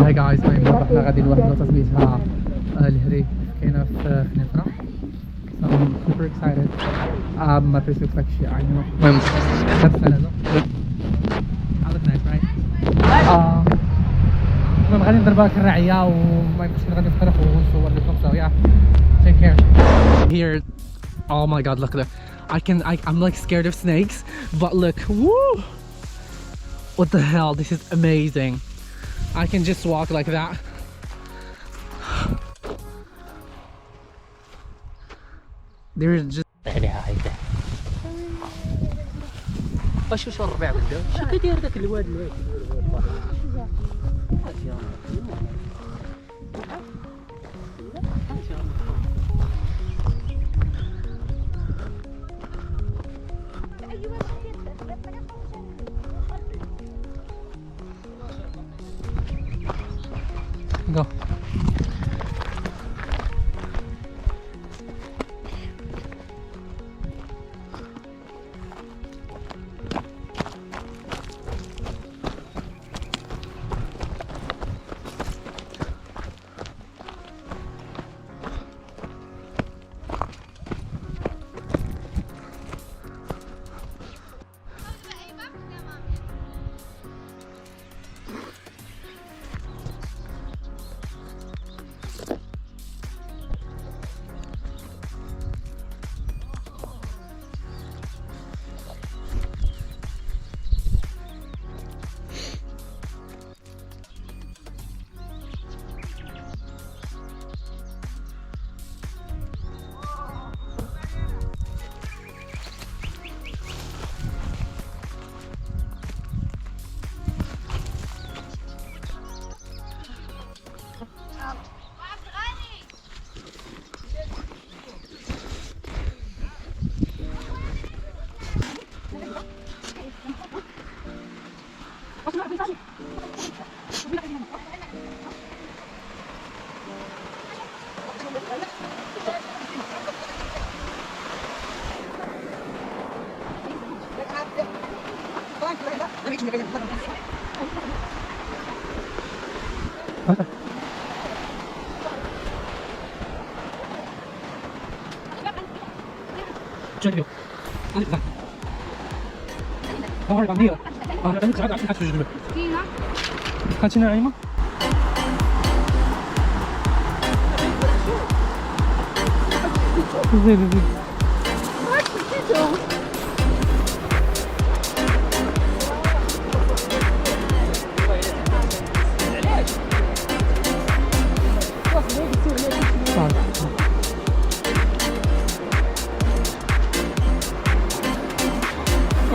هاي جايز ميمون رحنا غادي لواحد البلاصه سميتها الهري كاينه في خنيفرة. So I'm super excited. My face looks like shit, I know. المهم هاد السنة I look nice, right? المهم غادي نضرب هاك الرعية وما يمكنش غادي نفطر ونصور لكم. So yeah, take care. Here, oh my god, look. I'm like scared of snakes, but look, woo! What the hell? This is amazing. I can just walk like that. There's just عليها هايده واش الربيع بدا شنو كيدير داك الواد go. Check it out. هاي غنية. أنا قاعد عشان حاسس بجنبك. فينا. هاتي ناعمة. زين.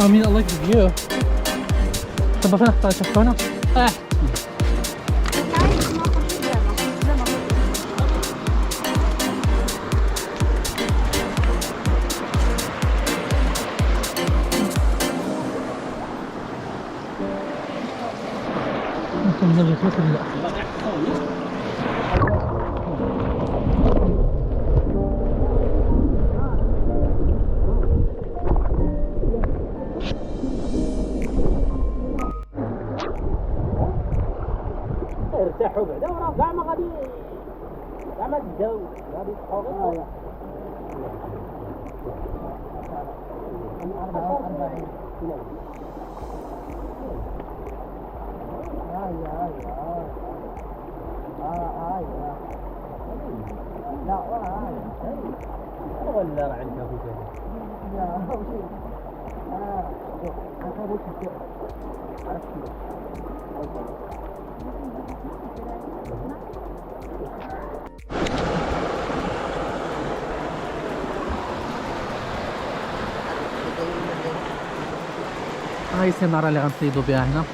I mean, I like the view. طب فين اختار شفتونا؟ ممكن نرجع خلاص ولا لا؟ ارتاحوا بعدا وراه كاع ما غادي كاع ما تداو غادي يصحوا غير 44 لا ولا راه عندها في ثاني لا هاي السنارة اللي غنصيدو بها هنا.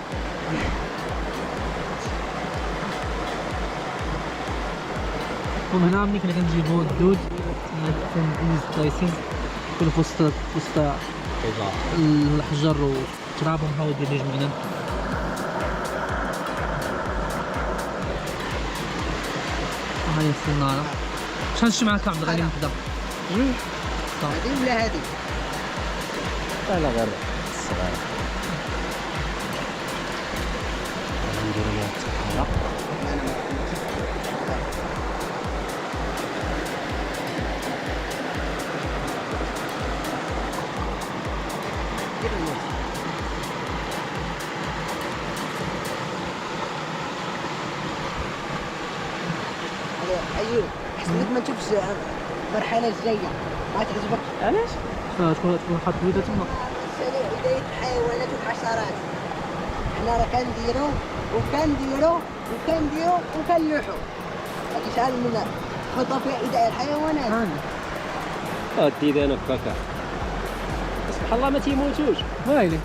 ومن هنا ملي كنا كنجيبو الدود من these places كانوا في وسط الحجر وترابهم هاو ديال اللي جمعنا. هاي السنارة. شحال شي معاك عبد الغني كذا؟ جوج. صح. هذه ولا هذه؟ لا غير الصغيرة. نديرو ليها التحية. ايوه حسيت ما تشوفش المرحله الجايه ما تعجبك. علاش؟ تكون حاط فيديو تما. بدايه الحيوانات والحشرات حنا راه كنديرو وكنلوحو هادي شحال من خطه فيها ايذاء الحيوانات. دي انا بكاكا سبحان الله ما تيموتوش. ويلي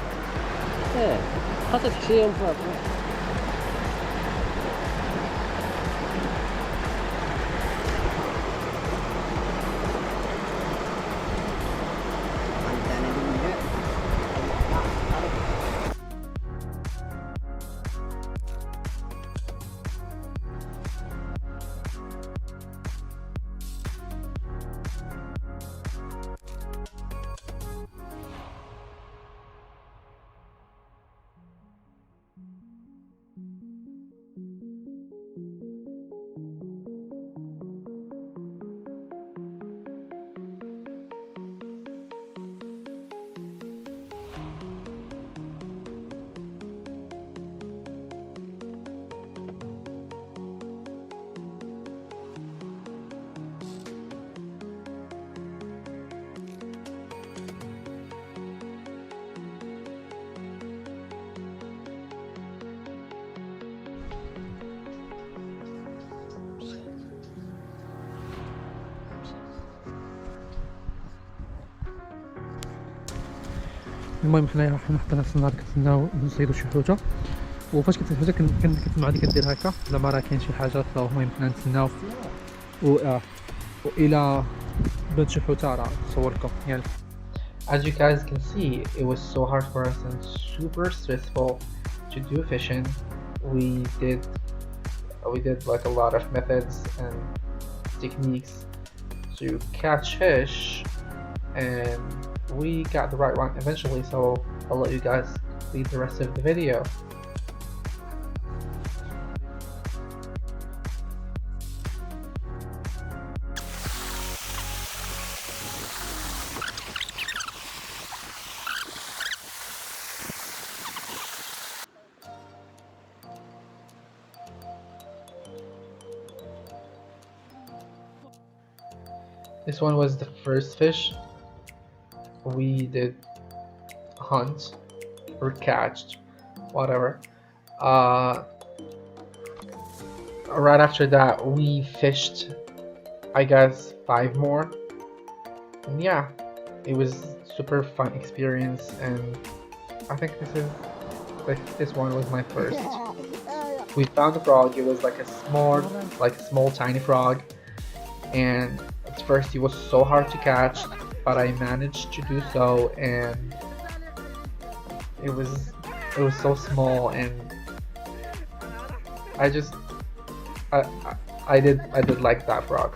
خاطر تحشيهم فوق. المهم حنايا حنا السنارة كنتسناو نصيدو شي حوتة، وفاش كنت الحوتة كنت مع ديك كدير هكا زعما راه كاين شي حاجة. المهم حنا نتسناو وإلى بنت شي حوتة راه نصورلكم يلا. As you guys can see, it was so hard for us and super stressful to do fishing. We did like a lot of methods and techniques to catch fish, and we got the right one eventually, so I'll let you guys lead the rest of the video. This one was the first fish we did hunt or catched, whatever. Right after that we fished, I guess, 5 more, and yeah, it was super fun experience, and I think this one was my first. We found a frog. It was like a small tiny frog, and at first it was so hard to catch, but I managed to do so, and it was so small, and I did like that frog.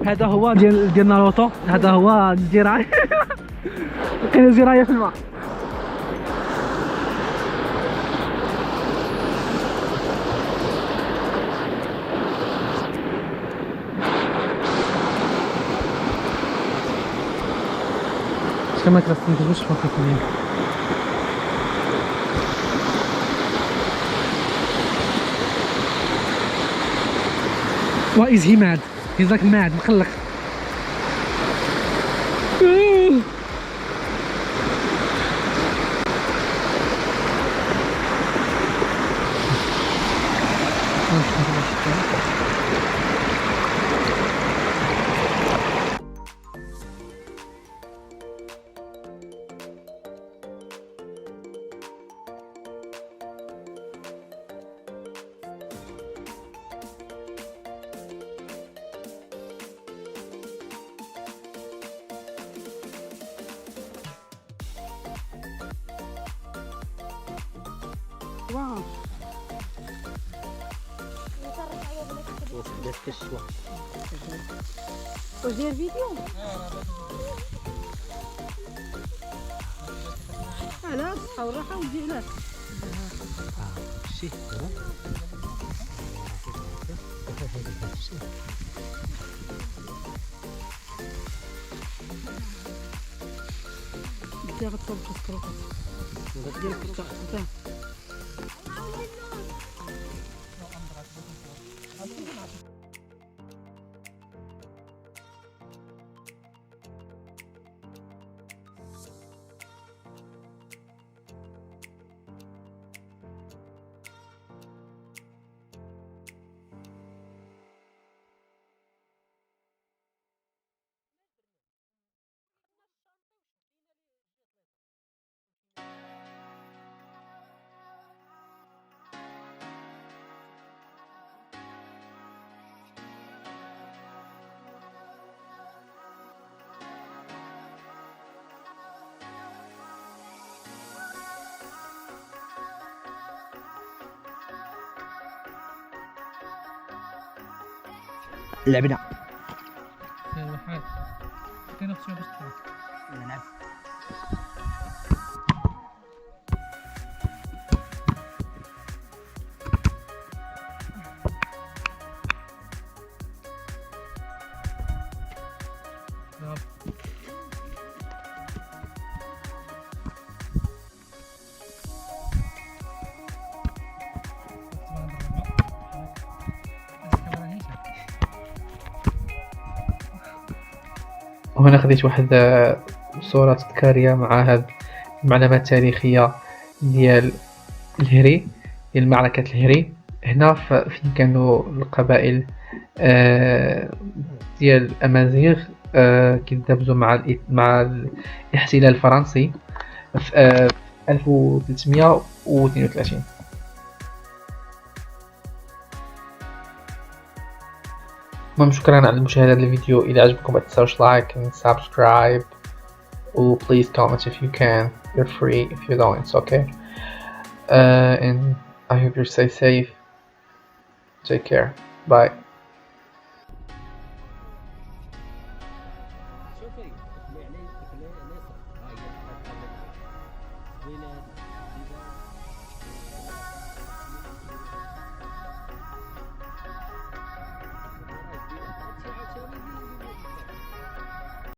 هذا هو ديال ناروتو، هذا هو الجراية. لقينا الجراية في الماء. كما كنتسنى فوق. Why is he mad? He's like mad. مخلق. واو. بدات كشوة. واش داير فيديو؟ لا الصحة والراحة ودي علاش؟ شي بدي غتصور السكروطات ديالك انت. لعبنا. واحد كاين اختي باش تلعب. نلعب. وهنا خديت واحد صورة تذكارية مع هاد المعلومات التاريخية ديال الهري، ديال معركة الهري. هنا فين كانوا القبائل ديال الأمازيغ كيتدابزوا مع الاحتلال الفرنسي في 1332. المهم شكرا على مشاهدة الفيديو. إذا عجبكم ما تنساوش لايك and subscribe و please comment if you can. You're free. If you don't, it's okay. And I hope you stay safe. Take care. Bye. شوفي عليه.